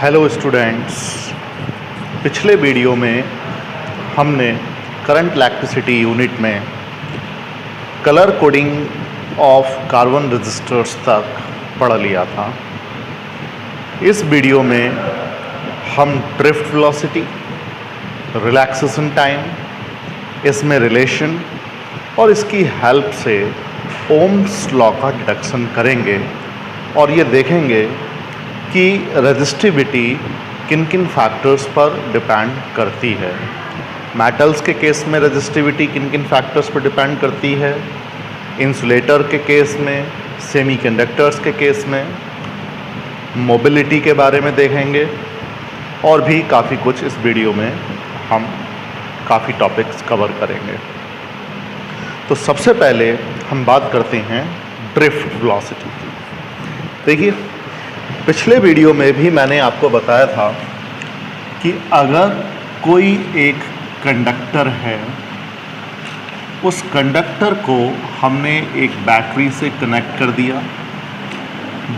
Hello students, पिछले video में हमने करंट इलेक्ट्रिसिटी यूनिट में colour coding of carbon resistors तक पढ़ लिया था। इस वीडियो में हम ड्रिफ्ट वेलोसिटी, रिलैक्सेशन टाइम, इसमें रिलेशन और इसकी हेल्प से ओम्स लॉ का डिडक्शन करेंगे और ये देखेंगे कि रेजिस्टिविटी किन किन फैक्टर्स पर डिपेंड करती है। मेटल्स के केस में रेजिस्टिविटी किन किन फैक्टर्स पर डिपेंड करती है, इंसुलेटर के केस में, सेमीकंडक्टर्स के केस में, मोबिलिटी के बारे में देखेंगे और भी काफ़ी कुछ इस वीडियो में हम काफ़ी टॉपिक्स कवर करेंगे। तो सबसे पहले हम बात करते हैं ड्रिफ्ट वेलोसिटी की। देखिए, पिछले वीडियो में भी मैंने आपको बताया था कि अगर कोई एक कंडक्टर है, उस कंडक्टर को हमने एक बैटरी से कनेक्ट कर दिया।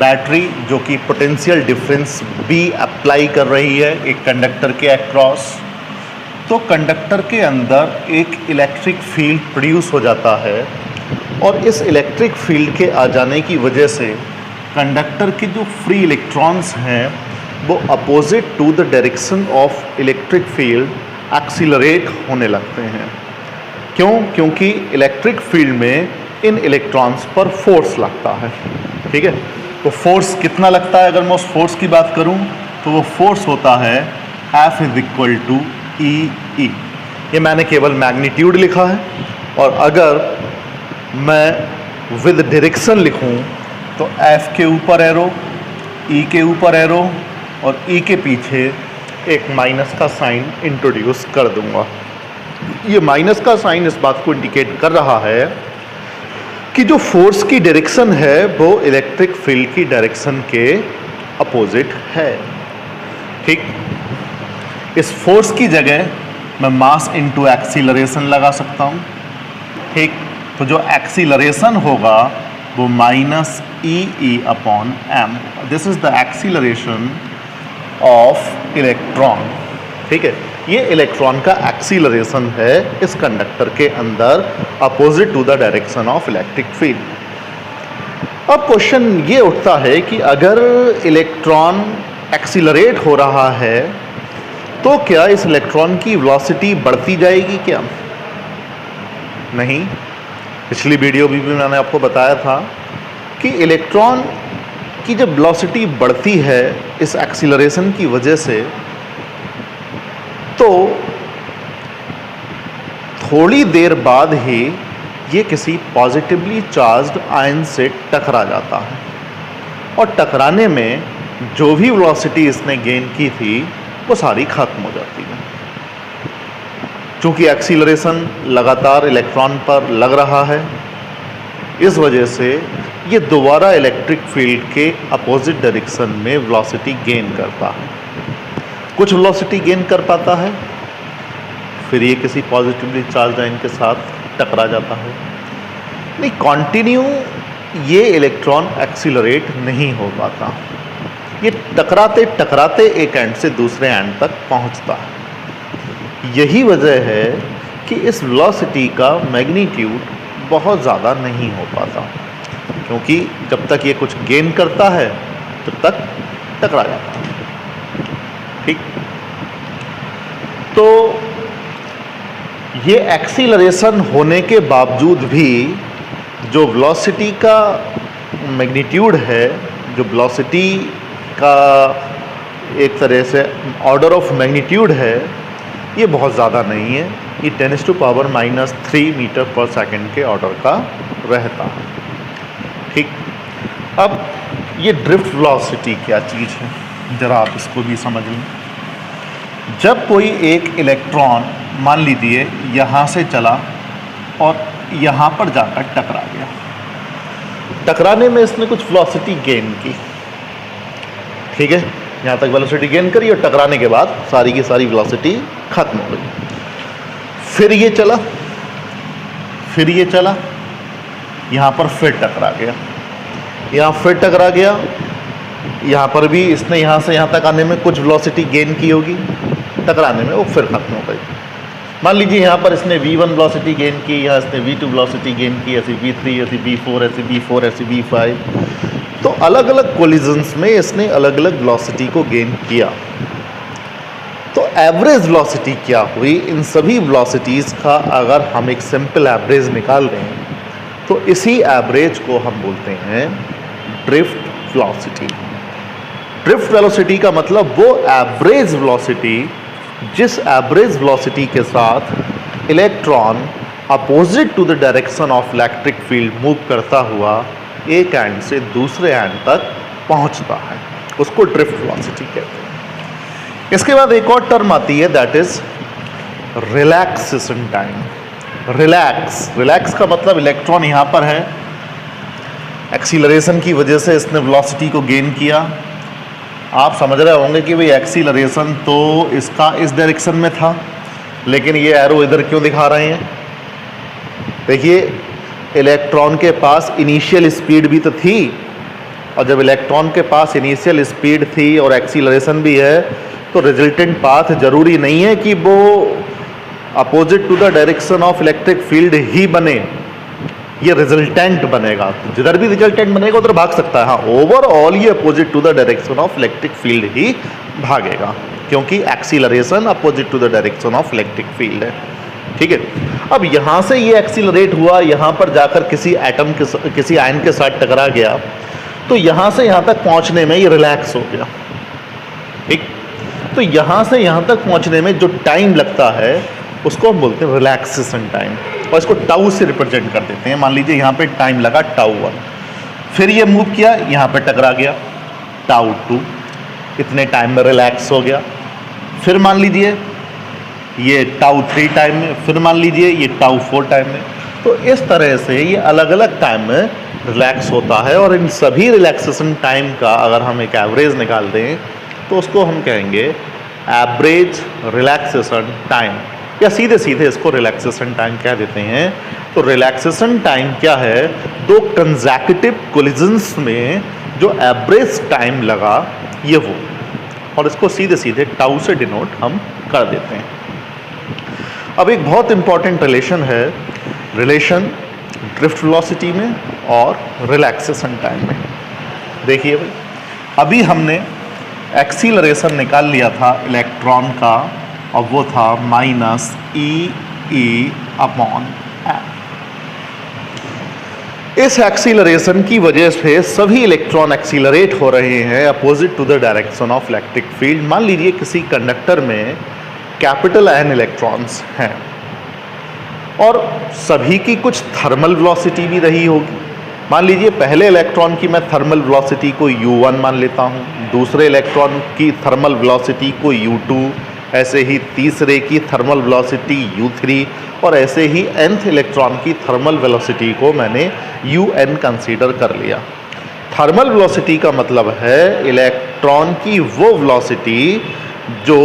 बैटरी जो कि पोटेंशियल डिफरेंस भी अप्लाई कर रही है एक कंडक्टर के अक्रॉस, तो कंडक्टर के अंदर एक इलेक्ट्रिक फील्ड प्रोड्यूस हो जाता है और इस इलेक्ट्रिक फील्ड के आ जाने की वजह से कंडक्टर के जो फ्री इलेक्ट्रॉन्स हैं वो opposite to the direction of electric field accelerate होने लगते हैं। क्यों? क्योंकि इलेक्ट्रिक फील्ड में इन इलेक्ट्रॉन्स पर फोर्स लगता है। ठीक है, तो फोर्स कितना लगता है? अगर मैं उस फोर्स की बात करूं तो वो फोर्स होता है F = E। ये मैंने केवल मैग्नीट्यूड लिखा है और अगर मैं विद डायरेक्शन लिखूं तो F के ऊपर एरो, E के ऊपर एरो और E के पीछे एक माइनस का साइन इंट्रोड्यूस कर दूंगा। ये माइनस का साइन इस बात को इंडिकेट कर रहा है कि जो फोर्स की डायरेक्शन है वो इलेक्ट्रिक फील्ड की डायरेक्शन के अपोजिट है। ठीक, इस फोर्स की जगह मैं मास इनटू एक्सीलरेशन लगा सकता हूँ। ठीक, तो जो एक्सीलरेशन होगा वो -E/m। This is the acceleration of electron. ठीक है, ये इलेक्ट्रॉन का एक्सीलरेशन है इस कंडक्टर के अंदर opposite to the direction of electric field. अब क्वेश्चन ये उठता है कि अगर इलेक्ट्रॉन एक्सीलरेट हो रहा है तो क्या इस इलेक्ट्रॉन की वेलोसिटी बढ़ती जाएगी क्या? नहीं। पिछली वीडियो भी मैंने आपको बताया था कि इलेक्ट्रॉन की जब वेलोसिटी बढ़ती है इस एक्सीलरेशन की वजह से, तो थोड़ी देर बाद ही ये किसी पॉजिटिवली चार्ज्ड आयन से टकरा जाता है और टकराने में जो भी वेलोसिटी इसने गेन की थी वो सारी खत्म हो जाती है। चूँकि एक्सीलरेशन लगातार इलेक्ट्रॉन पर लग रहा है, इस वजह से ये दोबारा इलेक्ट्रिक फील्ड के अपोजिट डायरेक्शन में वेलोसिटी गेन करता है। कुछ वेलोसिटी गेन कर पाता है, फिर ये किसी पॉजिटिवली चार्ज आयन के साथ टकरा जाता है। नहीं, कॉन्टिन्यू ये इलेक्ट्रॉन एक्सीलरेट नहीं हो पाता, ये टकराते टकराते एक एंड से दूसरे एंड तक पहुंचता है। यही वजह है कि इस वेलोसिटी का मैग्नीट्यूड बहुत ज़्यादा नहीं हो पाता, क्योंकि जब तक ये कुछ गेन करता है तब तक टकरा जाता है। ठीक, तो ये एक्सीलरेशन होने के बावजूद भी जो वेलोसिटी का मैग्नीट्यूड है, जो वेलोसिटी का एक तरह से ऑर्डर ऑफ मैग्नीट्यूड है, ये बहुत ज़्यादा नहीं है। ये 10⁻³ मीटर/सेकंड के ऑर्डर का रहता है। ठीक, अब ये ड्रिफ्ट वेलोसिटी क्या चीज़ है, ज़रा आप इसको भी समझ लें। जब कोई एक इलेक्ट्रॉन मान लीजिए यहाँ से चला और यहाँ पर जाकर टकरा गया, टकराने में इसने कुछ वेलोसिटी गेन की। ठीक है, यहाँ तक वेलोसिटी गेन करी और टकराने के बाद सारी की सारी वेलोसिटी खत्म हो गई। फिर ये चला, फिर ये चला, यहाँ पर फिर टकरा गया, यहाँ फिर टकरा गया, यहाँ पर भी इसने यहाँ से यहाँ तक आने में कुछ वेलोसिटी गेन की होगी, टकराने में वो फिर खत्म हो गई। मान लीजिए यहाँ पर इसने v1 वेलोसिटी गेन की, यहाँ इसने v2 वेलोसिटी गेन की, ऐसी v3, ऐसी v4, ऐसी v4, ऐसी v5। तो अलग अलग कोलिजन्स में इसने अलग अलग वेलोसिटी को गेन किया। तो एवरेज वेलोसिटी क्या हुई? इन सभी वेलोसिटीज़ का अगर हम एक सिंपल एवरेज निकाल रहे हैं तो इसी एवरेज को हम बोलते हैं ड्रिफ्ट वेलोसिटी। ड्रिफ्ट वेलोसिटी का मतलब वो एवरेज वेलोसिटी जिस एवरेज वेलोसिटी के साथ electron opposite to the direction of electric field move करता हुआ एक एंड से दूसरे एंड तक पहुंचता है, उसको ड्रिफ्ट वेलोसिटी कहते हैं। इसके बाद एक और टर्म आती है, that is relaxation time. Relax का मतलब इलेक्ट्रॉन यहाँ पर है, एक्सीलरेशन की वजह से इसने वेलोसिटी को गेन किया। आप समझ रहे होंगे कि भाई एक्सीलरेशन तो इसका इस डायरेक्शन में था, लेकिन ये एरो इधर क्यों दिखा रहे हैं? देखिए, इलेक्ट्रॉन के पास इनिशियल स्पीड भी तो थी, और जब इलेक्ट्रॉन के पास इनिशियल स्पीड थी और एक्सीलरेशन भी है, तो रिजल्टेंट पाथ जरूरी नहीं है कि वो opposite to the direction of electric field ही बने, ये रिजल्टेंट बनेगा। जिधर भी रिजल्टेंट बनेगा उधर भाग सकता है। हाँ, ओवरऑल ये opposite to the direction of electric field ही भागेगा, क्योंकि acceleration opposite to the direction of electric field है। ठीक है, अब यहाँ से ये एक्सीलरेट हुआ, यहाँ पर जाकर किसी एटम के किसी आयन के साथ टकरा गया, तो यहाँ से यहाँ तक पहुँचने में ये रिलैक्स हो गया। ठीक, तो यहाँ से यहाँ तक पहुँचने में जो टाइम लगता है उसको हम बोलते हैं रिलैक्सेशन टाइम, और इसको टाउ से रिप्रेजेंट कर देते हैं। मान लीजिए यहाँ पे टाइम लगा टाउ 1, फिर ये मूव किया, यहाँ पे टकरा गया, टाउ 2, इतने टाइम में रिलैक्स हो गया। फिर मान लीजिए ये टाउ 3 टाइम में, फिर मान लीजिए ये टाउ 4 टाइम में। तो इस तरह से ये अलग अलग टाइम में रिलैक्स होता है, और इन सभी रिलैक्सेशन टाइम का अगर हम एक एवरेज निकाल दें तो उसको हम कहेंगे एवरेज रिलैक्सेशन टाइम, या सीधे सीधे इसको रिलैक्सेशन टाइम कह देते हैं। तो रिलैक्सेशन टाइम क्या है? दो कंसेक्यूटिव कोलिजन्स में जो एवरेज टाइम लगा ये वो, और इसको सीधे सीधे टाउ से डिनोट हम कर देते हैं। अब एक बहुत इंपॉर्टेंट रिलेशन है, रिलेशन ड्रिफ्ट वेलोसिटी में और रिलैक्सेशन टाइम में। देखिए भाई, अभी हमने एक्सीलरेशन निकाल लिया था इलेक्ट्रॉन का, और वो था -e/m। इस एक्सीलरेशन की वजह से सभी इलेक्ट्रॉन एक्सीलरेट हो रहे हैं opposite to the direction of electric field. मान लीजिए किसी कंडक्टर में कैपिटल N इलेक्ट्रॉन्स हैं, और सभी की कुछ थर्मल वेलोसिटी भी रही होगी। मान लीजिए पहले इलेक्ट्रॉन की मैं थर्मल वेलोसिटी को u1 मान लेता हूँ, दूसरे इलेक्ट्रॉन की थर्मल वेलोसिटी को u2, ऐसे ही तीसरे की थर्मल वेलोसिटी u3, और ऐसे ही nth इलेक्ट्रॉन की थर्मल वेलोसिटी को मैंने un कंसीडर कर लिया। थर्मल वेलोसिटी का मतलब है इलेक्ट्रॉन की वो वेलोसिटी जो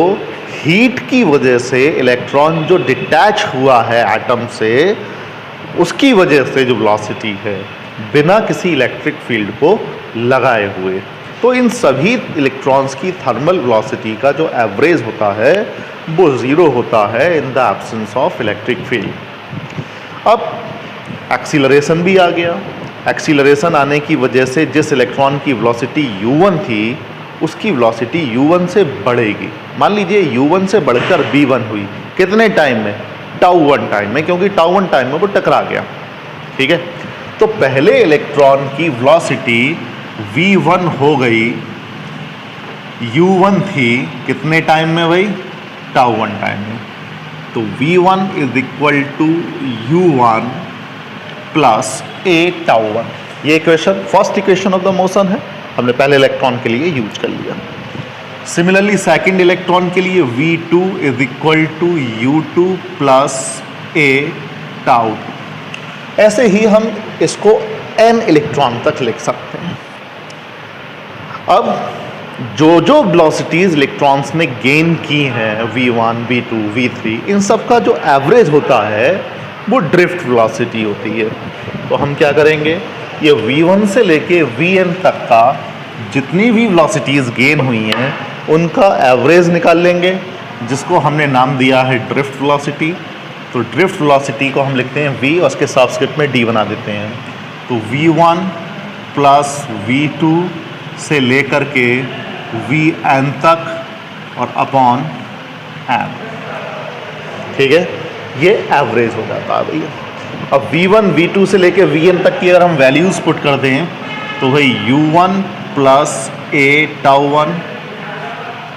हीट की वजह से इलेक्ट्रॉन जो डिटैच हुआ है एटम से, उसकी वजह से जो वेलोसिटी है, बिना किसी इलेक्ट्रिक फील्ड को लगाए हुए। तो इन सभी इलेक्ट्रॉन्स की थर्मल वेलोसिटी का जो एवरेज होता है वो 0 होता है in the absence of electric field. अब एक्सीलरेशन भी आ गया। एक्सीलरेशन आने की वजह से जिस इलेक्ट्रॉन की वेलोसिटी u1 थी, उसकी वेलोसिटी u1 से बढ़ेगी। मान लीजिए u1 से बढ़कर v1 हुई, कितने टाइम में? टाउ 1 टाइम में, क्योंकि टाउ 1 टाइम में वो टकरा गया। ठीक है, तो पहले इलेक्ट्रॉन की वेलोसिटी v1 हो गई, u1 थी कितने टाइम में भाई? टाउ 1 टाइम में। तो v1 is equal to u1 plus a tau 1। ये equation first equation of the motion है, हमने पहले इलेक्ट्रॉन के लिए यूज कर लिया। सिमिलरली सेकंड इलेक्ट्रॉन के लिए v2 is equal to u2 plus a tau. ऐसे ही हम इसको n इलेक्ट्रॉन तक लिख सकते हैं। अब जो वेलोसिटीज इलेक्ट्रॉन्स ने गेन की हैं v1, v2, v3, इन सब का जो एवरेज होता है वो ड्रिफ्ट वेलोसिटी होती है। तो हम क्या करेंगे, ये v1 से लेके vn तक का जितनी भी वेलोसिटीज़ गेन हुई हैं उनका एवरेज निकाल लेंगे, जिसको हमने नाम दिया है ड्रिफ्ट वेलोसिटी। तो ड्रिफ्ट वेलोसिटी को हम लिखते हैं v और उसके सबस्क्रिप्ट में d बना देते हैं। तो v1 प्लस v2 से लेकर के vn तक और अपॉन n, ठीक है, ये एवरेज हो जाता है भैया। अब v1 v2 से लेकर vn तक की अगर हम वैल्यूज़ पुट कर दें तो भाई u1 plus a tau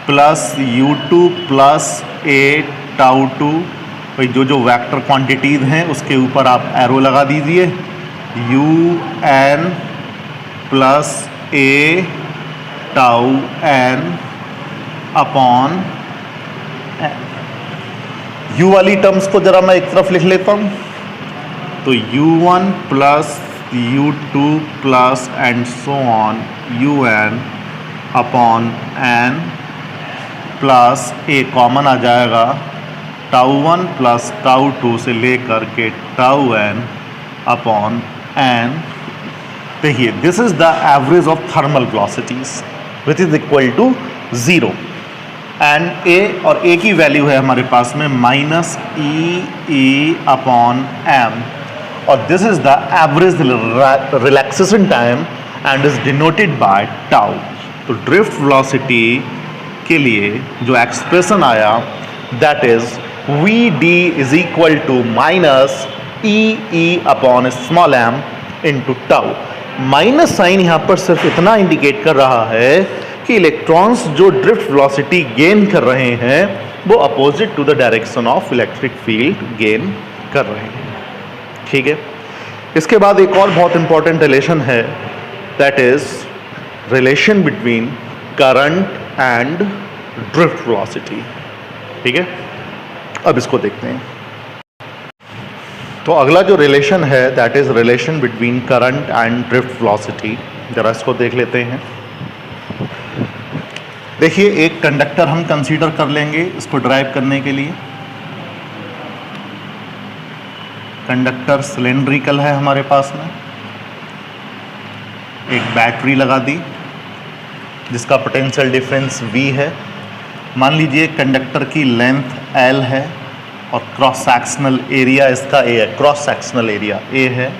plus u2 plus a tau, भाई जो वेक्टर क्वांटिटीज़ हैं उसके ऊपर आप एरो लगा दीजिए, un plus a tau n upon u वाली टर्म्स को ज़रा मैं एक तरफ लिख लेता हूँ। तो u1 plus u2 plus and so on un upon n plus a common आ जाएगा, टाउ1 प्लस टाउ2 से लेकर के टाउ n अपॉन n। देखिए, this is the average of thermal velocities which is equal to 0 and a, और a की वैल्यू है हमारे पास में माइनस e अपॉन m, और this is the average relaxation time and is denoted by tau. तो ड्रिफ्ट वेलोसिटी के लिए जो एक्सप्रेशन आया that is vd is equal to minus e upon small m into tau. Minus sign यहाँ पर सिर्फ इतना इंडिकेट कर रहा है कि इलेक्ट्रॉन्स जो ड्रिफ्ट वेलोसिटी गेन कर रहे हैं वो opposite to the direction of electric field gain कर रहे हैं, ठीक है। इसके बाद एक और बहुत इंपॉर्टेंट रिलेशन है, that is relation between current and drift velocity, ठीक है। अब इसको देखते हैं। तो अगला जो रिलेशन है that is relation between current and drift velocity, जरा इसको देख लेते हैं। देखिए, एक कंडक्टर हम कंसीडर कर लेंगे इसको ड्राइव करने के लिए। कंडक्टर सिलेंड्रिकल है हमारे पास में, एक बैटरी लगा दी जिसका पोटेंशियल डिफरेंस V है। मान लीजिए कंडक्टर की लेंथ L है और क्रॉस सेक्शनल एरिया इसका A है, क्रॉस सेक्शनल एरिया A है,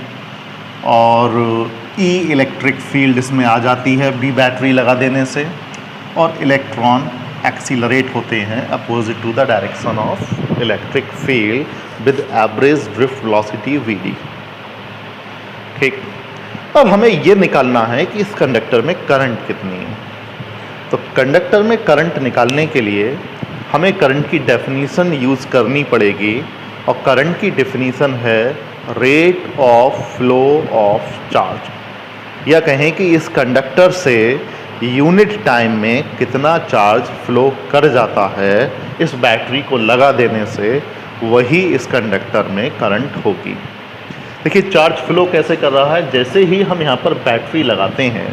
और E इलेक्ट्रिक फील्ड इसमें आ जाती है B बैटरी लगा देने से, और इलेक्ट्रॉन एक्सीलरेट होते हैं opposite to the direction of electric field with average drift velocity Vd, ठीक। अब हमें ये निकालना है कि इस कंडक्टर में करंट कितनी है। तो कंडक्टर में करंट निकालने के लिए हमें करंट की डेफिनीशन यूज़ करनी पड़ेगी, और करंट की डेफिनीशन है rate of flow of charge, या कहें कि इस कंडक्टर से यूनिट टाइम में कितना चार्ज फ्लो कर जाता है इस बैटरी को लगा देने से, वही इस कंडक्टर में करंट होगी। देखिए, चार्ज फ्लो कैसे कर रहा है, जैसे ही हम यहाँ पर बैटरी लगाते हैं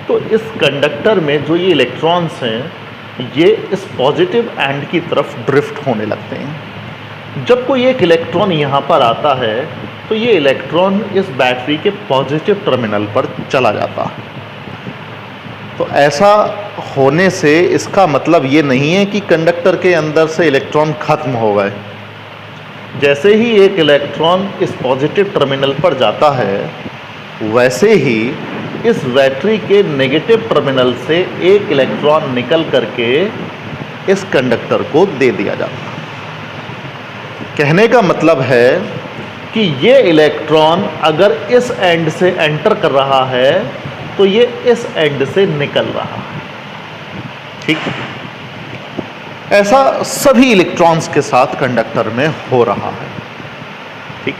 तो इस कंडक्टर में जो ये इलेक्ट्रॉन्स हैं ये इस पॉजिटिव एंड की तरफ ड्रिफ्ट होने लगते हैं। जब कोई एक इलेक्ट्रॉन यहाँ पर आता है तो ये इलेक्ट्रॉन इस बैटरी के पॉजिटिव टर्मिनल पर चला जाता है। तो ऐसा होने से इसका मतलब ये नहीं है कि कंडक्टर के अंदर से इलेक्ट्रॉन खत्म हो गए। जैसे ही एक इलेक्ट्रॉन इस पॉजिटिव टर्मिनल पर जाता है वैसे ही इस बैटरी के नेगेटिव टर्मिनल से एक इलेक्ट्रॉन निकल करके इस कंडक्टर को दे दिया जाता है। कहने का मतलब है कि ये इलेक्ट्रॉन अगर इस एंड से एंटर कर रहा है तो ये इस एंड से निकल रहा है, ठीक। ऐसा सभी इलेक्ट्रॉन्स के साथ कंडक्टर में हो रहा है, ठीक।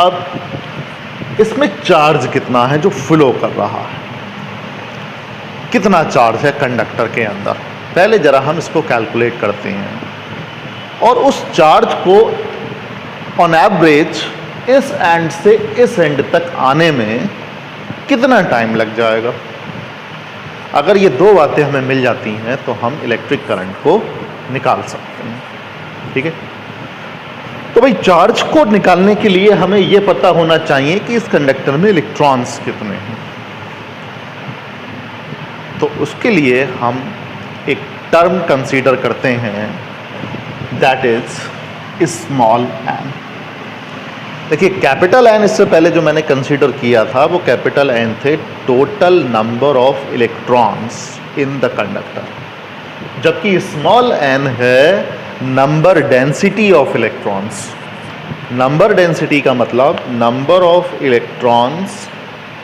अब इसमें चार्ज कितना है जो फ्लो कर रहा है, कितना चार्ज है कंडक्टर के अंदर, पहले जरा हम इसको कैलकुलेट करते हैं। और उस चार्ज को ऑन एवरेज इस एंड से इस एंड तक आने में कितना टाइम लग जाएगा। अगर ये दो बातें हमें मिल जाती हैं तो हम इलेक्ट्रिक करंट को निकाल सकते हैं, ठीक है। तो भाई चार्ज को निकालने के लिए हमें ये पता होना चाहिए कि इस कंडक्टर में इलेक्ट्रॉन्स कितने हैं। तो उसके लिए हम एक टर्म कंसीडर करते हैं, दैट इज स्मॉल एन। देखिए कैपिटल एन इससे पहले जो मैंने कंसीडर किया था वो कैपिटल एन थे total number of electrons in the conductor, जबकि स्मॉल एन है number density of electrons. Number density का मतलब number of electrons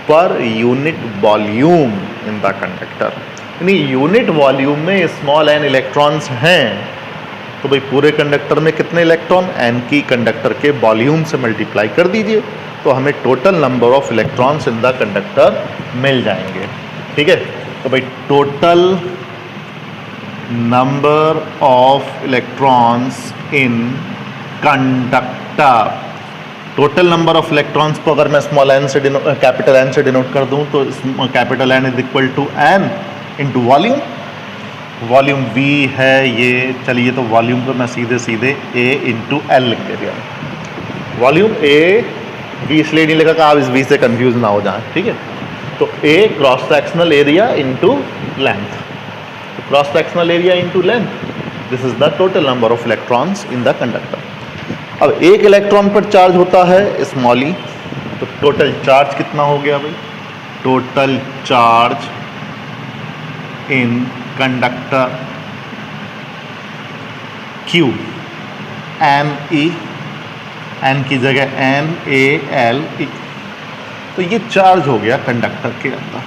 per unit volume in the conductor, यानी यूनिट वॉल्यूम में स्मॉल एन इलेक्ट्रॉन्स हैं तो भाई पूरे कंडक्टर में कितने इलेक्ट्रॉन, एन की कंडक्टर के वॉल्यूम से मल्टीप्लाई कर दीजिए तो हमें total number of electrons in the conductor मिल जाएंगे। ठीक है, तो भाई total number of electrons in conductor, total number of electrons को अगर मैं स्मॉल एन से कैपिटल एन से डिनोट कर दूं तो capital N is equal to N into volume. Volume V है ये, चलिए तो वॉल्यूम को मैं सीधे सीधे A इंटू एल लिख दे दिया। वॉल्यूम A V इसलिए नहीं लिखा कि आप इस V से कंफ्यूज ना हो जाएं। ठीक है, तो A cross sectional area into length, तो cross sectional area into length, this is the total number of electrons in the conductor. अब एक इलेक्ट्रॉन पर चार्ज होता है स्मॉल ई, तो टोटल चार्ज कितना हो गया भाई, total charge in conductor Q N E, N की जगह एन ए एल ई, तो ये चार्ज हो गया कंडक्टर के अंदर।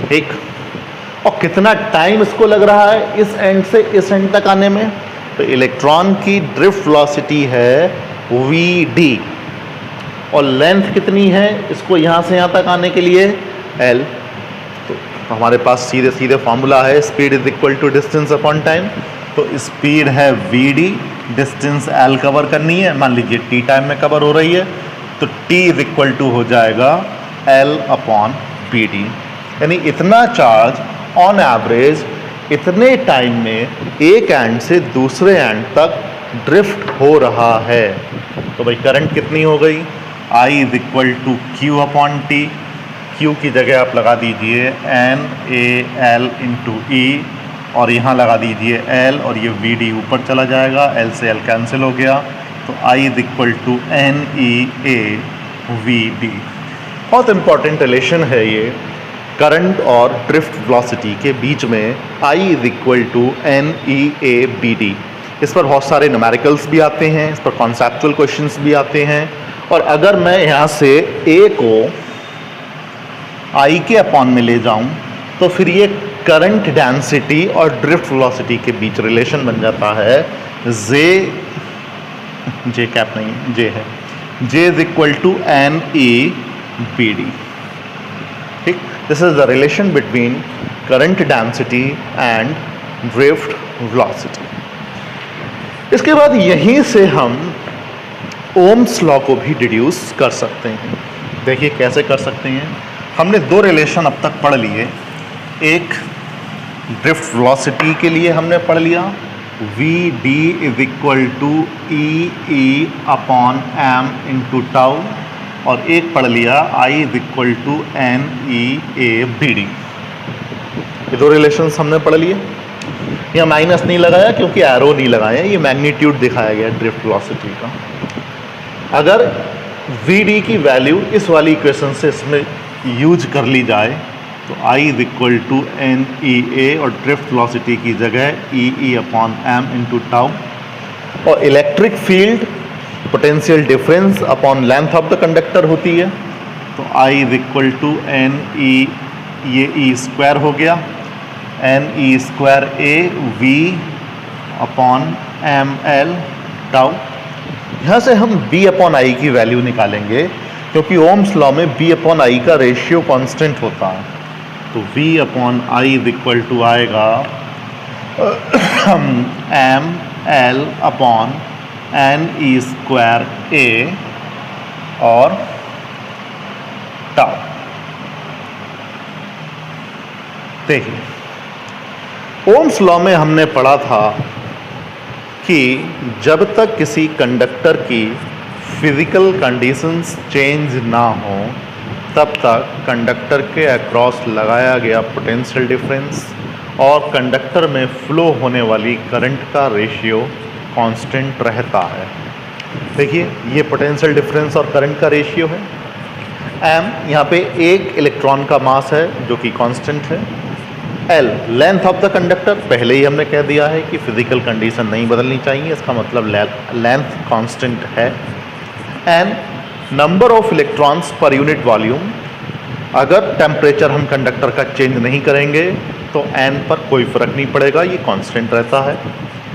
ठीक, और कितना टाइम इसको लग रहा है इस एंड से इस एंड तक आने में, तो इलेक्ट्रॉन की ड्रिफ्ट वेलोसिटी है vd और लेंथ कितनी है इसको यहां से यहां तक आने के लिए l। तो हमारे पास सीधे सीधे फॉर्मूला है speed is equal to distance upon time, तो स्पीड है vd, डिस्टेंस l कवर करनी है, मान लीजिए t टाइम में कवर हो रही है तो t इज इक्वल टू हो जाएगा l अपॉन pd, यानी इतना चार्ज ऑन एवरेज इतने टाइम में एक एंड से दूसरे एंड तक ड्रिफ्ट हो रहा है। तो भाई करंट कितनी हो गई, I is equal to Q upon T, Q की जगह आप लगा दीजिए N A L into E और यहाँ लगा दीजिए L और ये VD ऊपर चला जाएगा, L से L कैंसिल हो गया, तो I is equal to N E A V D. बहुत इंपॉर्टेंट रिलेशन है ये करंट और ड्रिफ्ट वेलोसिटी के बीच में, I is equal to N E A B D. इस पर बहुत सारे न्यूमेरिकल्स भी आते हैं, इस पर कॉन्सेप्चुअल क्वेश्चंस भी आते हैं, और अगर मैं यहाँ से A को I के अपॉन में ले जाऊं तो फिर ये करंट डेंसिटी और ड्रिफ्ट वेलोसिटी के बीच रिलेशन बन जाता है जे कैप नहीं जे है, J is equal to N E B D. ठीक, this is the relation between current density and drift velocity. इसके बाद यहीं से हम ओम्स लॉ को भी डिड्यूस कर सकते हैं। देखिए कैसे कर सकते हैं, हमने दो रिलेशन अब तक पढ़ लिए, एक ड्रिफ्ट वेलोसिटी के लिए हमने पढ़ लिया V D is equal to E E upon M into tau, और एक पढ़ लिया I is equal to N E A B D. ये दो रिलेशंस हमने पढ़ लिए। यहाँ माइनस नहीं लगाया क्योंकि एरो नहीं लगाया, ये मैग्नीट्यूड दिखाया गया ड्रिफ्ट वेलोसिटी का। अगर वी डी की वैल्यू इस वाली इक्वेशन से इसमें यूज कर ली जाए तो I is equal to N E A और ड्रिफ्ट वेलोसिटी की जगह E E upon M into tau, और electric field potential difference upon length of the conductor होती है, तो I is equal to N E, ये ई स्क्वायर हो गया, N E square A V upon M L tau. यहाँ से हम B अपॉन आई की वैल्यू निकालेंगे क्योंकि ओम्स लॉ में B अपॉन आई का रेशियो कांस्टेंट होता है, तो V upon I is equal to आएगा M L upon N E square A और टाउ। देखिए ओम्स लॉ में हमने पढ़ा था कि जब तक किसी कंडक्टर की फिजिकल कंडीशंस चेंज ना हो तब तक कंडक्टर के अक्रॉस लगाया गया पोटेंशियल डिफरेंस और कंडक्टर में फ्लो होने वाली करंट का रेशियो कांस्टेंट रहता है। देखिए ये पोटेंशियल डिफरेंस और करंट का रेशियो है। m यहाँ पे एक इलेक्ट्रॉन का मास है जो कि कांस्टेंट है। l length of the conductor, पहले ही हमने कह दिया है कि फिजिकल कंडीशन नहीं बदलनी चाहिए, इसका मतलब लेंथ कांस्टेंट है। n number of electrons per unit volume, अगर टेम्परेचर हम कंडक्टर का चेंज नहीं करेंगे तो n पर कोई फर्क नहीं पड़ेगा, ये कांस्टेंट रहता है।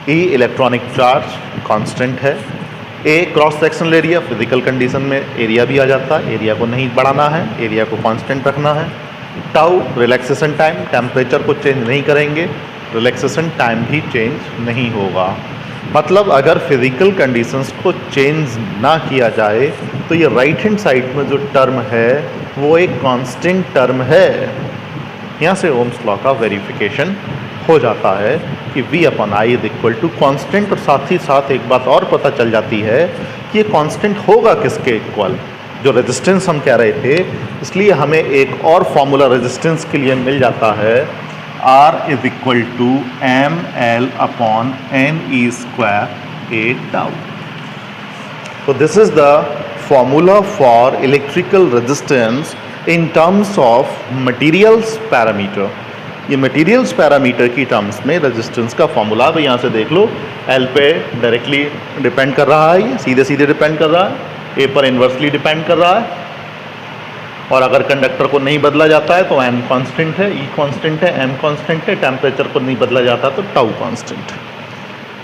e इलेक्ट्रॉनिक चार्ज कांस्टेंट है। a cross sectional area, physical condition में एरिया भी आ जाता है, एरिया को नहीं बढ़ाना है, एरिया को कांस्टेंट रखना है। टाउ रिलैक्सेशन टाइम, टेम्परेचर को चेंज नहीं करेंगे, रिलैक्सेशन टाइम भी चेंज नहीं होगा। मतलब अगर फिजिकल कंडीशंस को चेंज ना किया जाए तो ये राइट हैंड साइड में जो टर्म है वो एक कांस्टेंट टर्म है। यहाँ से ओम्स लॉ का वेरिफिकेशन हो जाता है कि V/I is equal to constant, और साथ ही साथ एक बात और पता चल जाती है कि ये कांस्टेंट होगा किसके इक्वल, जो रेजिस्टेंस हम कह रहे थे। इसलिए हमें एक और फॉर्मूला रेजिस्टेंस के लिए मिल जाता है, R is equal to ml/NE² a tau। So this is the formula for electrical resistance in terms of materials parameter। ये मटेरियल्स पैरामीटर की टर्म्स में रेजिस्टेंस का फॉर्मूला अब यहाँ से देख लो। L पे डायरेक्टली डिपेंड कर रहा है, ये सीधे सीधे डिपेंड कर रहा है, A पर इन्वर्सली डिपेंड कर रहा है, और अगर कंडक्टर को नहीं बदला जाता है तो M कांस्टेंट है, E कांस्टेंट है, M कांस्टेंट है, टेम्परेचर को नहीं बदला जाता तो टाउ कांस्टेंट।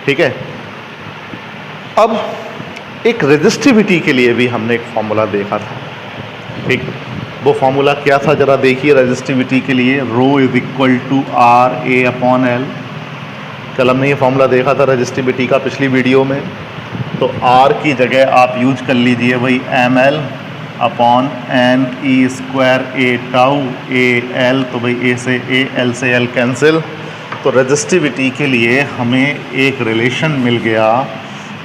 ठीक है, अब एक रेजिस्टिविटी के लिए भी हमने एक फॉर्मूला देखा था। ठीक, वो फॉर्मूला क्या था जरा देखिए। रेजिस्टिविटी के लिए रो इज इक्वल टू RA/L। कल हमने ये फॉर्मूला देखा था रेजिस्टिविटी का पिछली वीडियो में। तो R की जगह आप यूज कर लीजिए वही ml/NE² a tau AL, तो भाई A से A, L से L कैंसिल। तो रेजिस्टिविटी के लिए हमें एक रिलेशन मिल गया,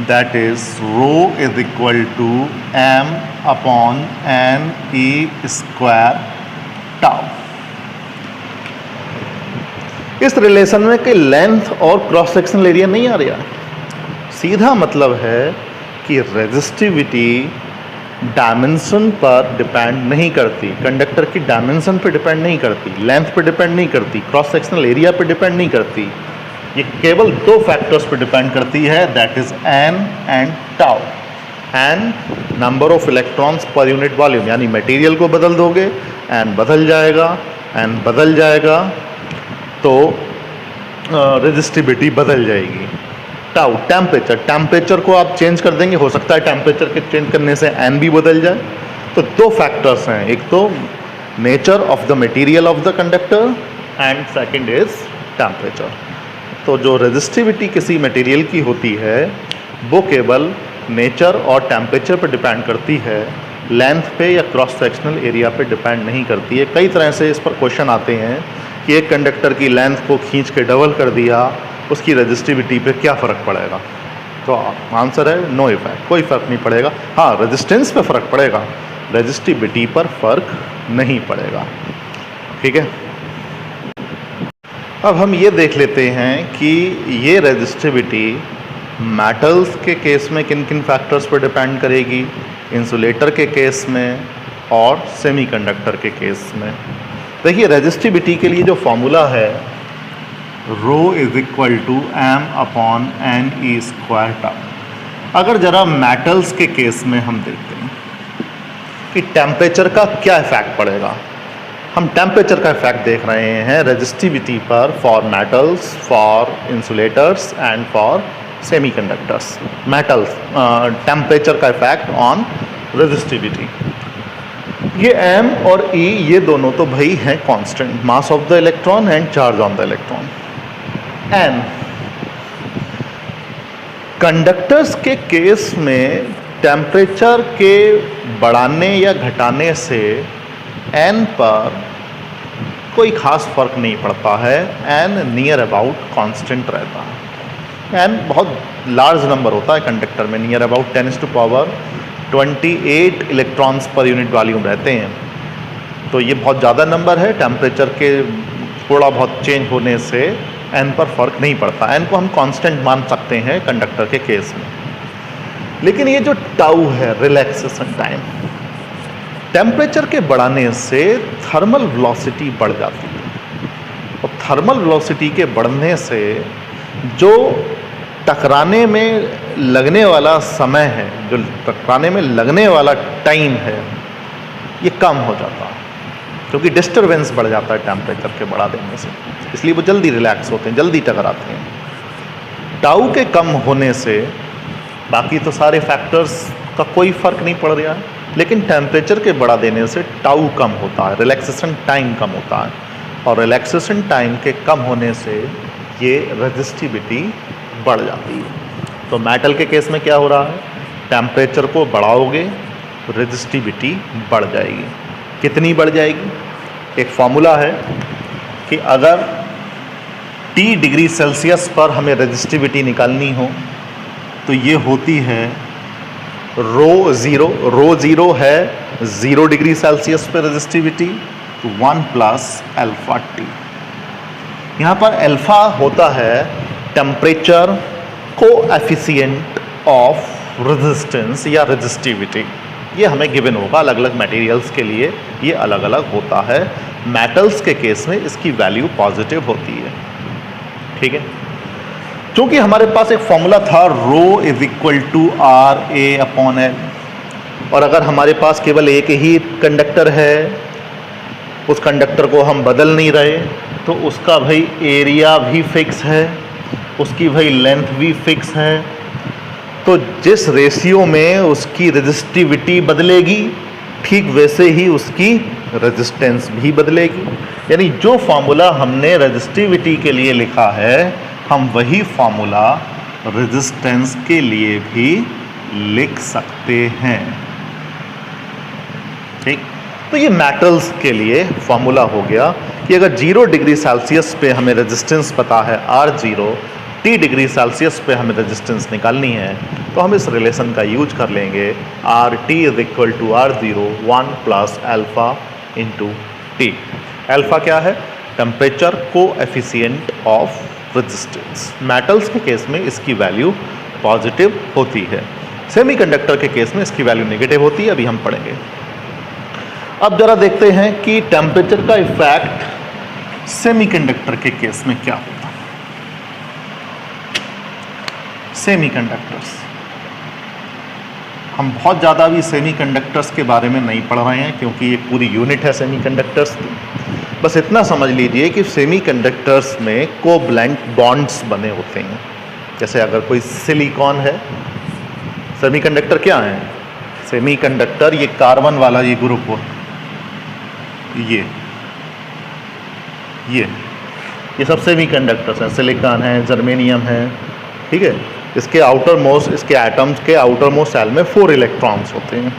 that is rho is equal to m/NE² tau। इस रिलेशन में कि लेंथ और क्रॉस सेक्शनल एरिया नहीं आ रहा, सीधा मतलब है कि रेजिस्टिविटी डायमेंशन पर डिपेंड नहीं करती, कंडक्टर की डायमेंशन पर डिपेंड नहीं करती, लेंथ पर डिपेंड नहीं करती, क्रॉस सेक्शनल एरिया पर डिपेंड नहीं करती। ये केवल दो फैक्टर्स पर डिपेंड करती है, that is n and tau. n number of electrons per unit volume, यानी मटेरियल को बदल दोगे n बदल जाएगा, n बदल जाएगा तो रेजिस्टिविटी बदल जाएगी। टाउ टेम्परेचर, टेम्परेचर को आप चेंज कर देंगे, हो सकता है टेम्परेचर के चेंज करने से n भी बदल जाए। तो दो फैक्टर्स हैं, एक तो nature of the material of the conductor and second is temperature. तो जो रेजिस्टिविटी किसी मटेरियल की होती है वो केवल नेचर और टेम्परेचर पर डिपेंड करती है, लेंथ पे या क्रॉस सेक्शनल एरिया पे डिपेंड नहीं करती है। कई तरह से इस पर क्वेश्चन आते हैं कि एक कंडक्टर की लेंथ को खींच के डबल कर दिया, उसकी रेजिस्टिविटी पे क्या फ़र्क पड़ेगा? तो आंसर है नो इफेक्ट, कोई फ़र्क नहीं पड़ेगा। हाँ, रेजिस्टेंस पे फ़र्क पड़ेगा, रेजिस्टिविटी पर फ़र्क नहीं पड़ेगा। ठीक है, अब हम ये देख लेते हैं कि ये रेजिस्टिविटी मेटल्स के केस में किन किन फैक्टर्स पर डिपेंड करेगी, इंसुलेटर के केस में और सेमीकंडक्टर के केस में। देखिए रेजिस्टिविटी के लिए जो फॉर्मूला है rho is equal to m/NE² tau। अगर ज़रा मेटल्स के केस में हम देखते हैं कि टेम्परेचर का क्या इफेक्ट पड़ेगा, हम टेम्परेचर का इफेक्ट देख रहे हैं रेजिस्टिविटी पर for metals, for insulators and for semiconductors. Metals temperature का इफेक्ट ऑन रेजिस्टिविटी। ये m और E ये दोनों तो भाई हैं constant, mass of the electron and charge on the electron. n conductors के केस में टेम्परेचर के बढ़ाने या घटाने से n पर कोई खास फर्क नहीं पड़ता है, n नियर अबाउट कांस्टेंट रहता है। n बहुत लार्ज नंबर होता है कंडक्टर में, near about 10⁻28 electrons per unit volume रहते हैं। तो ये बहुत ज़्यादा नंबर है, टेम्परेचर के थोड़ा बहुत चेंज होने से n पर फर्क नहीं पड़ता। n को हम कांस्टेंट मान सकते हैं कंडक्टर के केस में। लेकिन ये जो टाउ है, रिलैक्सेशन टाइम, टेम्परेचर के बढ़ाने से थर्मल वेलोसिटी बढ़ जाती है, और थर्मल वेलोसिटी के बढ़ने से जो टकराने में लगने वाला समय है, जो टकराने में लगने वाला टाइम है, ये कम हो जाता है, क्योंकि डिस्टरबेंस बढ़ जाता है टेम्परेचर के बढ़ा देने से, इसलिए वो जल्दी रिलैक्स होते हैं, जल्दी टकराते हैं। टाउ के कम होने से बाकी तो सारे फैक्टर्स का कोई फर्क नहीं पड़ रहा है, लेकिन टेम्परेचर के बढ़ा देने से टाउ कम होता है, रिलैक्सेशन टाइम कम होता है, और रिलैक्सेशन टाइम के कम होने से ये रेजिस्टिविटी बढ़ जाती है। तो मेटल के केस में क्या हो रहा है, टेम्परेचर को बढ़ाओगे रेजिस्टिविटी बढ़ जाएगी। कितनी बढ़ जाएगी? एक फॉर्मूला है कि अगर T डिग्री सेल्सियस पर हमें रेजिस्टिविटी निकालनी हो तो ये होती है रो ज़ीरो है 0 डिग्री सेल्सियस पर रेजिस्टिविटी, तो 1 प्लस अल्फा टी। यहाँ पर अल्फा होता है टेम्परेचर कोएफिशिएंट ऑफ रेजिस्टेंस या रेजिस्टिविटी। ये हमें गिवन होगा, अलग अलग मटेरियल्स के लिए ये अलग अलग होता है। मेटल्स के केस में इसकी वैल्यू पॉजिटिव होती है, ठीक है। क्योंकि हमारे पास एक फॉर्मूला था rho is equal to R A upon L, और अगर हमारे पास केवल एक ही कंडक्टर है, उस कंडक्टर को हम बदल नहीं रहे, तो उसका भाई एरिया भी फिक्स है, उसकी भाई लेंथ भी फिक्स है, तो जिस रेशियो में उसकी रेजिस्टिविटी बदलेगी ठीक वैसे ही उसकी रेजिस्टेंस भी बदलेगी। यानी जो फार्मूला हमने रेजिस्टिविटी के लिए लिखा है, हम वही फार्मूला रेजिस्टेंस के लिए भी लिख सकते हैं, ठीक। तो ये मेटल्स के लिए फार्मूला हो गया कि अगर 0 डिग्री सेल्सियस पे हमें रेजिस्टेंस पता है R0, T डिग्री सेल्सियस पे हमें रेजिस्टेंस निकालनी है, तो हम इस रिलेशन का यूज कर लेंगे RT is equal to R0 1 plus alpha into T। Alpha क्या है? Temperature coefficient of resistance. Metals के केस में इसकी वैल्यू पॉजिटिव होती है, सेमीकंडक्टर के केस में इसकी वैल्यू नेगेटिव होती है, अभी हम पढ़ेंगे। अब जरा देखते हैं कि टेम्परेचर का इफेक्ट सेमीकंडक्टर के केस में क्या होता है। सेमीकंडक्टर्स, हम बहुत ज़्यादा भी सेमीकंडक्टर्स के बारे में नहीं पढ़ रहे हैं, क्योंकि एक पूरी यूनिट है सेमीकंडक्टर्स की। बस इतना समझ लीजिए कि सेमीकंडक्टर्स में कोवैलेंट बॉन्ड्स बने होते हैं। जैसे अगर कोई सिलिकॉन है, सेमीकंडक्टर क्या है? सेमीकंडक्टर ये कार्बन वाला ये ग्रुप हो, ये सब सेमीकंडक्टर्स हैं। सिलिकॉन है, जर्मेनियम है, ठीक है। इसके आउटर मोस्ट, इसके एटम्स के आउटर मोस्ट सेल में 4 इलेक्ट्रॉन्स होते हैं।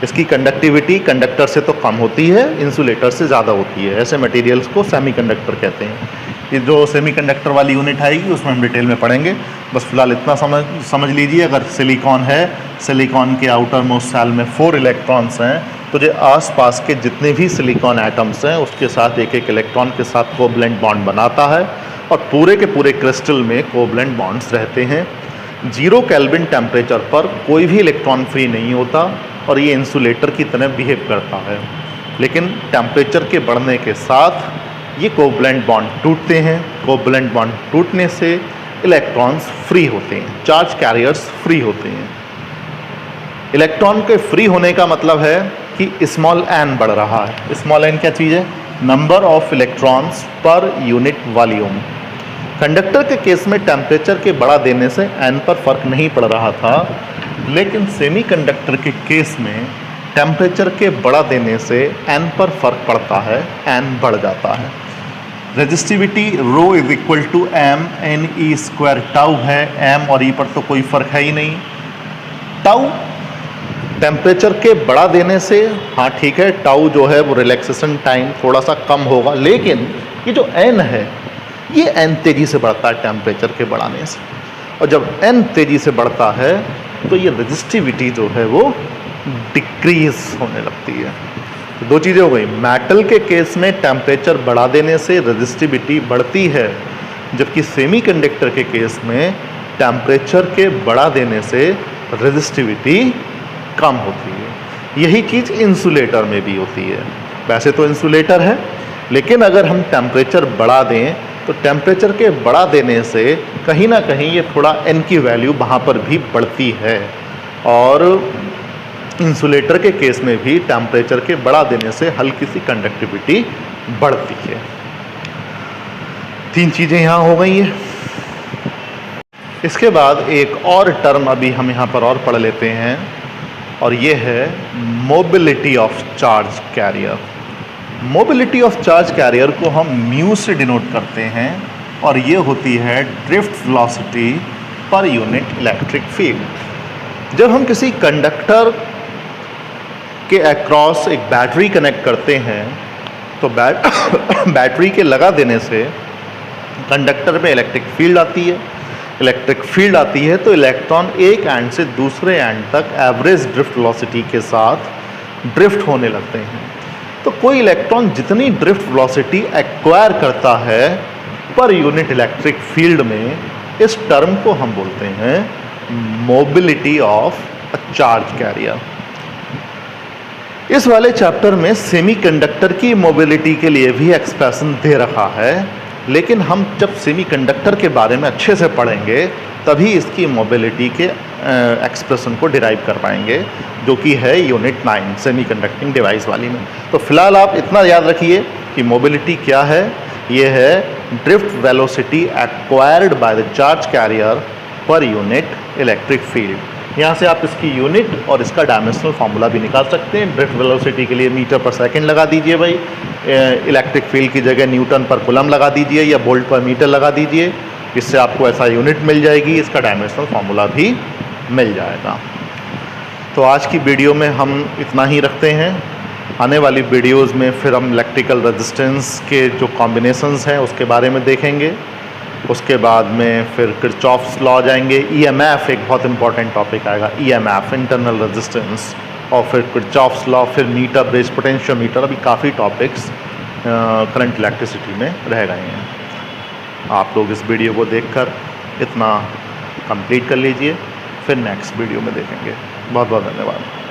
इसकी कंडक्टिविटी कंडक्टर से तो कम होती है, इंसुलेटर से ज़्यादा होती है। ऐसे मटेरियल्स को सेमीकंडक्टर कहते हैं। ये जो सेमीकंडक्टर वाली यूनिट आएगी उसमें हम डिटेल में पढ़ेंगे। बस फिलहाल इतना समझ लीजिए, अगर सिलिकॉन है, सिलिकॉन के आउटर मोस्ट सेल में 4 इलेक्ट्रॉन्स हैं, तो जो आसपास के जितने भी सिलिकॉन एटम्स हैं उसके साथ एक एक इलेक्ट्रॉन के साथ कोवैलेंट बॉन्ड बनाता है, और पूरे के पूरे क्रिस्टल में कोवैलेंट बॉन्ड्स रहते हैं। 0 केल्विन टेम्परेचर पर कोई भी इलेक्ट्रॉन फ्री नहीं होता, और ये इंसुलेटर की तरह बिहेव करता है। लेकिन टेम्परेचर के बढ़ने के साथ ये कोवैलेंट बॉन्ड टूटते हैं। कोवैलेंट बॉन्ड टूटने से इलेक्ट्रॉन्स फ्री होते हैं, चार्ज कैरियर्स फ्री होते हैं। इलेक्ट्रॉन के फ्री होने का मतलब है कि स्मॉल n बढ़ रहा है। स्मॉल n क्या चीज़ है? Number of electrons per unit volume. Conductor के केस में टेम्परेचर के बढ़ा देने से n पर फर्क नहीं पड़ रहा था, लेकिन सेमीकंडक्टर के केस में टेम्परेचर के बढ़ा देने से n पर फर्क पड़ता है, n बढ़ जाता है। Resistivity rho is equal to M N E square tau है। m और e पर तो कोई फर्क है ही नहीं। टाउ टेम्परेचर के बढ़ा देने से, हाँ ठीक है, टाउ जो है वो रिलैक्सेशन टाइम थोड़ा सा कम होगा, लेकिन ये जो n है ये n तेज़ी से बढ़ता है टेम्परेचर के बढ़ाने से, और जब n तेज़ी से बढ़ता है तो ये रेजिस्टिविटी जो है वो डिक्रीज होने लगती है। दो चीज़ें हो गई। मेटल के केस में टेम्परेचर बढ़ा देने से रेजिस्टिविटी बढ़ती है, जबकि सेमीकंडक्टर के केस में टेम्परेचर के बढ़ा देने से रेजिस्टिविटी कम होती है। यही चीज़ इंसुलेटर में भी होती है। वैसे तो इंसुलेटर है, लेकिन अगर हम टेम्परेचर बढ़ा दें तो टेम्परेचर के बढ़ा देने से कहीं ना कहीं ये थोड़ा एन की वैल्यू वहाँ पर भी बढ़ती है, और इंसुलेटर के केस में भी टेम्परेचर के बढ़ा देने से हल्की सी कंडक्टिविटी बढ़ती है। तीन चीज़ें यहाँ हो गई हैं। इसके बाद एक और टर्म अभी हम यहाँ पर और पढ़ लेते हैं, और ये है mobility of charge carrier. Mobility of charge carrier को हम म्यू से डिनोट करते हैं, और ये होती है drift velocity per unit electric field. जब हम किसी कंडक्टर के अक्रॉस एक बैटरी कनेक्ट करते हैं तो बैटरी के लगा देने से कंडक्टर में इलेक्ट्रिक फील्ड आती है। इलेक्ट्रिक फील्ड आती है तो इलेक्ट्रॉन एक एंड से दूसरे एंड तक एवरेज ड्रिफ्ट वेलोसिटी के साथ ड्रिफ्ट होने लगते हैं। तो कोई इलेक्ट्रॉन जितनी ड्रिफ्ट वेलोसिटी एक्वायर करता है पर यूनिट इलेक्ट्रिक फील्ड में, इस टर्म को हम बोलते हैं mobility of a charge carrier. इस वाले चैप्टर में सेमीकंडक्टर की मोबिलिटी के लिए भी एक्सप्रेशन दे रखा है, लेकिन हम जब सेमीकंडक्टर के बारे में अच्छे से पढ़ेंगे तभी इसकी मोबिलिटी के एक्सप्रेशन को डिराइव कर पाएंगे, जो कि है यूनिट 9 सेमीकंडक्टिंग डिवाइस वाली में। तो फिलहाल आप इतना याद रखिए कि मोबिलिटी क्या है। ये है drift velocity acquired by the charge carrier per unit electric field. यहाँ से आप इसकी यूनिट और इसका डायमेंशनल फार्मूला भी निकाल सकते हैं। ड्रिफ्ट वेलोसिटी के लिए मीटर पर सेकंड लगा दीजिए भाई, इलेक्ट्रिक फील्ड की जगह न्यूटन पर कूलम लगा दीजिए या वोल्ट पर मीटर लगा दीजिए। इससे आपको ऐसा यूनिट मिल जाएगी, इसका डायमेंशनल फार्मूला भी मिल जाएगा। तो आज की वीडियो में हम इतना ही रखते हैं। आने वाली वीडियोज़ में फिर हम इलेक्ट्रिकल रेजिस्टेंस के जो कॉम्बिनेशंस हैं उसके बारे में देखेंगे। उसके बाद में फिर किरचॉफ्स लॉ जाएंगे। ईएमएफ एक बहुत इंपॉर्टेंट टॉपिक आएगा, ईएमएफ इंटरनल रेजिस्टेंस, और फिर किरचॉफ्स लॉ, फिर मीटर बेस पोटेंशियोमीटर। अभी काफ़ी टॉपिक्स करंट इलेक्ट्रिसिटी में रह गए हैं। आप लोग इस वीडियो को देखकर इतना कंप्लीट कर लीजिए, फिर नेक्स्ट वीडियो में देखेंगे। बहुत बहुत धन्यवाद।